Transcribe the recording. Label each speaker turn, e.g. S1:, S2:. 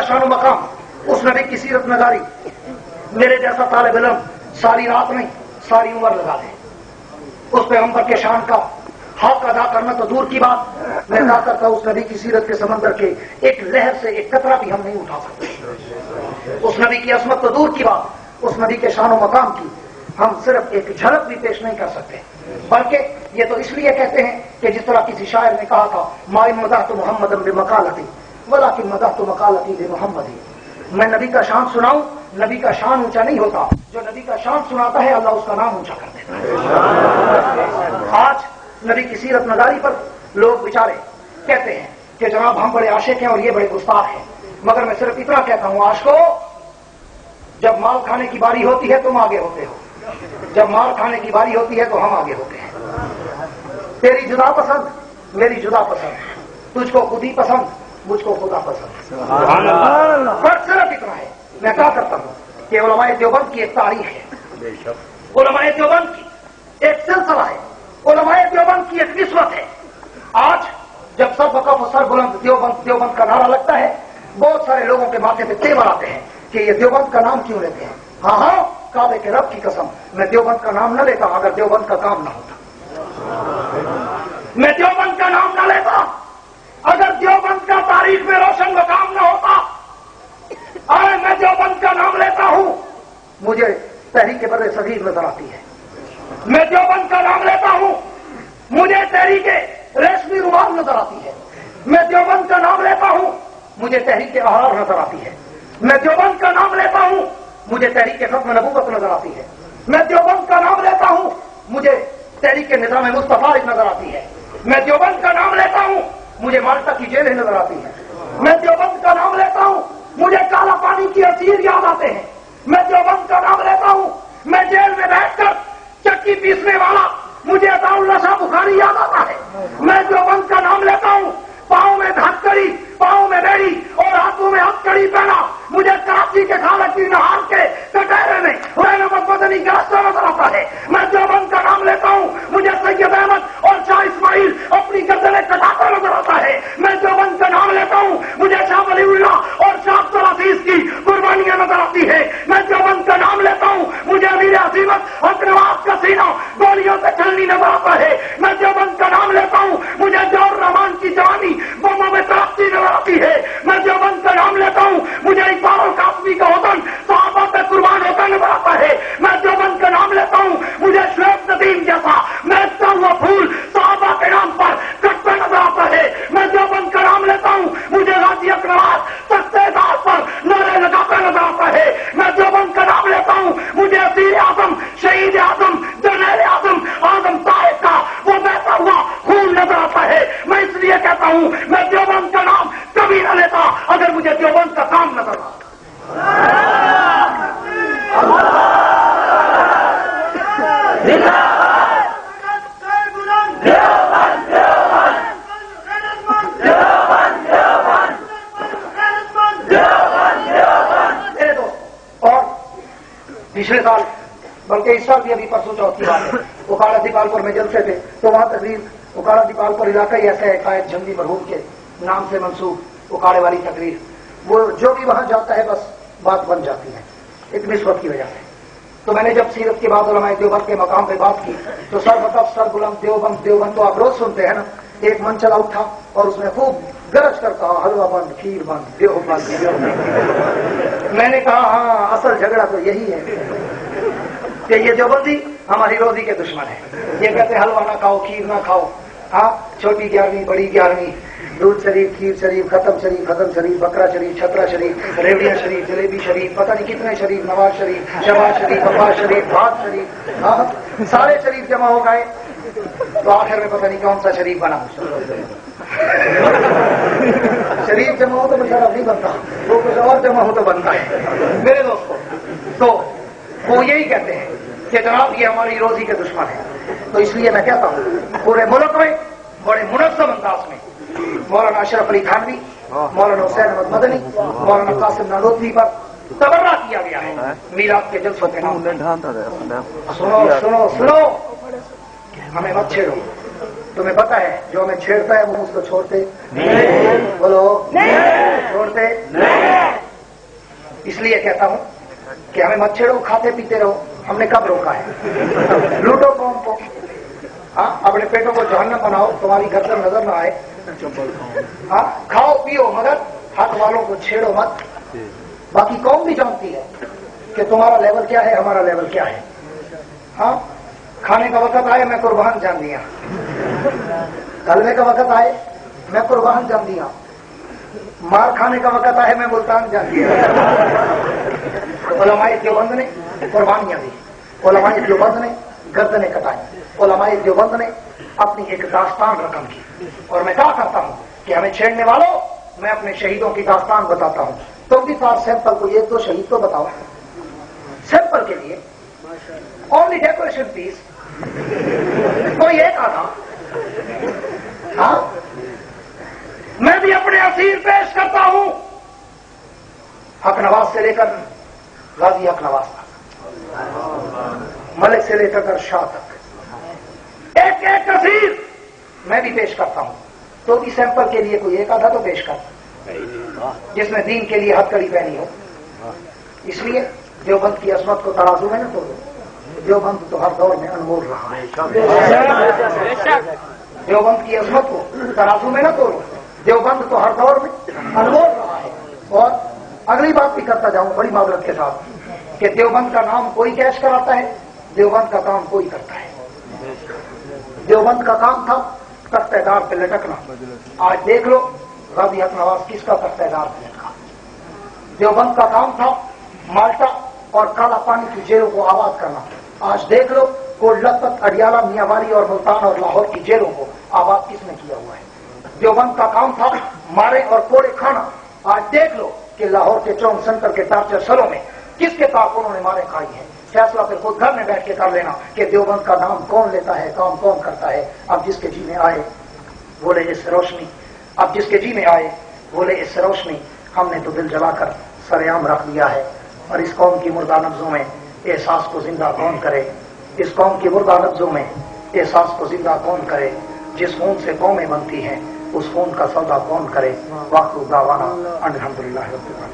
S1: शान मकाम, उस नबी की सीरत नगारी मेरे जैसा तालिब इल्म सारी रात नहीं सारी उम्र लगा दे। उस पैगंबर के शान का हक अदा करना तो दूर की बात, मैं अदा करता उस नबी की सीरत के समंदर के एक लहर से एक कतरा भी हम नहीं उठा सकते। उस नबी की असमत तो दूर की बात, उस नबी के शान मकाम की हम सिर्फ एक झलक भी पेश नहीं कर सकते, बल्कि ये तो इसलिए कहते हैं कि जिस तरह किसी शायर ने कहा था, माइन मदाह तो मोहम्मद बेमकालती वलाकिन मदाह तो मकालती बे मोहम्मदी। मैं नबी का शान सुनाऊं, नबी का शान ऊंचा नहीं होता, जो नबी का शान सुनाता है अल्लाह उसका नाम ऊंचा कर देता है। आज नबी की सीरत नगारी पर लोग बेचारे कहते हैं कि जनाब हम बड़े आशिक हैं और ये बड़े गुस्ताख हैं, मगर मैं सिर्फ इतना कहता हूं, आशिको जब माल खाने की बारी होती है तुम आगे होते हो, जब माल खाने की बारी होती है तो हम आगे होते हैं। तेरी जुदा पसंद मेरी जुदा पसंद, तुझको खुद ही पसंद मुझको खुदा पसंद। फर्क सिर्फ इतना है, मैं क्या करता हूं कि उलमाए देवबंद की एक तारीख है, उलमाए देवबंद की एक सिलसिला है, उलमाए देवबंद की एक निस्बत है। आज जब सब वक़्फ़ सर बुलंद देवबंद देवबंद का नारा लगता है, बहुत सारे लोगों के माथे पे तेवर आते हैं कि ये देवबंद का नाम क्यों लेते हैं। हाँ हाँ, काबे के रब की कसम मैं देवबंद का नाम न लेता अगर देवबंद का काम न होता, मैं देवबंद का नाम न लेता अगर देवबंद का तारीख में रोशन मकाम न होता। अरे मैं देवबंद का नाम लेता हूं, मुझे तहरीक बर्रे सगीर नजर आती है, मैं देवबंद का नाम लेता हूं, मुझे तहरीक रेशमी रुमाल नजर आती है, मैं देवबंद का नाम लेता हूं, मुझे तहरीक अहरार नजर आती है, मैं देवबंद का नाम लेता हूं, मुझे तहरीक खत्म नबूवत नजर आती है, मैं देवबंद का नाम लेता हूं, मुझे तहरीक निजाम मुस्तफा नजर आती है, मैं देवबंद का नाम लेता हूं, मुझे माल्टा की जेल नजर आती है, मैं देवबंद का नाम लेता हूं, मुझे काला पानी की असीर याद आते हैं, मैं देवबंद का नाम लेता हूं, मैं जेल में बैठकर चक्की पीसने वाला मुझे अताउल नशा बुखारी याद आता है, मैं देवबंद का नाम लेता हूं, पाँव में धक्कड़ी पाँव में बेड़ी और हाथों में हथकड़ी पहना मुझे कराची के खालक की नहार के कटहरे में मदनी का रास्ता नजर आता है, मैं देवबंद का नाम लेता हूं, मुझे सैयद अहमद और शाह इस्माइल अपनी गर्दनें कटाता नजर आता है, मैं देवबंद का नाम लेता हूं, मुझे शाह वलीउल्लाह और शाह अब्दुल की कुर्बानियां नजर आती है, मैं देवबंद का नाम लेता हूं, मुझे अमीर अजीमत हक नवाज का सीना गोलियों से छलनी नजर आता है, मैं देवबंद का नाम लेता हूं, मुझे जौहर रहमान की जवानी बमों में तरापती नजर आती है, मैं देवबंद का नाम लेता हूं, मुझे इकबाल और कासमी का वतन सहाबा पे कुर्बान होता नजर आता है, मैं देवबंद का नाम लेता हूं, मुझे शुएब नदीम जैसा महकता हुआ फूल सहाबा के नाम पर कटता नजर आता है, मैं देवबंद का नाम लेता हूं, मुझे गाजी अकरार सस्ते दाल पर नारे लगाता नजर आता है, मैं देवबंद का नाम लेता हूं, मुझे असीर आजम शहीद आजम जनरल आजम आजम साहिब का वो बहता हुआ खून नजर आता है, मैं इसलिए कहता हूं मैं देवबंद का नाम कभी न लेता अगर मुझे देवबंद का काम नजर आता। और पिछले साल बल्कि इस साल भी अभी परसों चौथ की बात है, उकाड़ा दीपालपुर में जलसे थे तो वहां तकरीर उकाड़ा दीपालपुर इलाका ही ऐसा है, कायद जंगी मरहूम के नाम से मंसूब उकाड़े वाली तकरीर, वो जो भी वहां जाता है बस बात बन जाती है एक निस्बत की वजह से। तो मैंने जब सीरत के बाद उलमाए देवबंद के मकाम पे बात की तो सर मतलब सर बुलंद देवबंद देवबंद तो आप रोज सुनते हैं ना, एक मन चला उठा और उसने खूब गरज करता हलवा बंद खीर बंद देवबंद। मैंने कहा हाँ असल झगड़ा तो यही है कि ये देवबंदी हमारी रोजी के दुश्मन है, ये कहते हलवा ना खाओ खीर ना खाओ, हाँ छोटी 11वीं बड़ी 11वीं दूध शरीफ खीर शरीफ खत्म शरीफ बकरा शरीफ छतरा शरीफ रेवड़िया शरीफ जलेबी शरीफ पता नहीं कितने शरीफ नवाज शरीफ शबाज शरीफ अब्बास शरीफ भात शरीफ, हाँ सारे शरीफ जमा हो गए तो आखिर में पता नहीं कौन सा शरीफ बना। शरीफ जमा हो तो बेचारा नहीं बनता, वो कुछ और जमा हो तो बनता है मेरे दोस्तों। तो वो यही कहते हैं कि जनाब ये हमारी रोजी के दुश्मन है, तो इसलिए मैं कहता हूँ पूरे मुल्क में बड़े मुनज़्ज़म अंदाज में मौलाना अशरफ अली थानवी, मौलाना हुसैन अहमद मदनी, मौलाना कासिम नानोतवी पर तबर्रा किया गया है मीलाद के जलसों के नाम। सुनो सुनो सुनो, हमें मत छेड़ो, तुम्हें पता है जो हमें छेड़ता है वो उसको छोड़ते नहीं, बोलो नहीं छोड़ते नहीं। اس لیے کہتا ہوں کہ ہمیں مت چھیڑو، کھاتے پیتے رہو، ہم نے کب روکا ہے؟ لوٹو قوم کو، ہاں اپنے پیٹوں کو جہنم بناؤ، تمہاری گردن نظر نہ آئے، ہاں کھاؤ پیو مگر حق والوں کو چھیڑو مت۔ باقی قوم بھی جانتی ہے کہ تمہارا لیول کیا ہے، ہمارا لیول کیا ہے۔ ہاں کھانے کا وقت آئے میں قربان جان دیا، غلبے کا وقت آئے میں قربان جان دیا، مار کھانے کا وقت آئے میں ملتان جان دیا۔ علماء دیوبند نے قربانیاں دی، علماء دیوبند نے گردنیں کٹائیں، علماء دیوبند نے اپنی ایک داستان رقم کی، اور میں کہا کرتا ہوں کہ ہمیں چھیڑنے والوں، میں اپنے شہیدوں کی داستان بتاتا ہوں، تم بھی پاس سیمپل کو ایک دو شہید تو بتاؤ سیمپل کے لیے، اونلی ڈیکوریشن پیس، کوئی ایک آدھا۔ ہاں میں بھی اپنے اسیر پیش کرتا ہوں، حق نواز سے لے کر غازی حق نواز تک، ملک سے لے کر شاہ تک، ایک ایک اسیر میں بھی پیش کرتا ہوں، تو بھی سیمپل کے لیے کوئی ایک آدھا تو پیش کرتا جس نے دین کے لیے ہتھ کڑی پہنی ہو۔ اس لیے دیوبند کی عظمت کو ترازو میں نہ توڑو، دیوبند تو ہر دور میں انمول رہا ہے، دیوبند کی عظمت کو ترازو میں نہ توڑو، دیوبند تو ہر دور میں انمول رہا ہے۔ اور اگلی بات بھی کرتا جاؤں بڑی معذرت کے ساتھ کہ دیوبند کا نام کوئی کیش کراتا ہے، دیوبند کا کام کوئی کرتا ہے۔ دیوبند کا کام تھا تختہ دار پہ لٹکنا، آج دیکھ لو غازی حق نواز کس کا تختہ دار پہ لٹکا۔ دیوبند کا کام تھا مالٹا اور کالا پانی کی جیلوں کو آباد کرنا، آج دیکھ لو کوٹ لکھپت، اڈیالہ، میاں اور ملتان اور لاہور کی جیلوں کو آباد کس نے کیا ہوا ہے۔ دیوبند کا کام تھا مارے اور کوڑے کھانا، آج دیکھ لو کہ لاہور کے چون سینٹر کے ٹارچر سلوں میں کس کے کارکنوں نے مارے کھائی ہیں۔ فیصلہ پھر خود گھر میں بیٹھ کے کر لینا کہ دیوبند کا نام کون لیتا ہے، کام کون کرتا ہے۔ اب جس کے جی میں آئے بولے اس سے روشنی، اب جس کے جی میں آئے بولے اس سے روشنی، ہم نے تو دل جلا کر سر عام رکھ دیا ہے۔ اور اس قوم کی مردہ نبضوں میں احساس کو زندہ کون کرے، اس قوم کی مردہ نبضوں میں احساس کو زندہ کون کرے، جس خون سے قومیں بنتی ہیں اس خون کا سودا کون کرے۔ واخر دعوانا الحمدللہ رب العالمین۔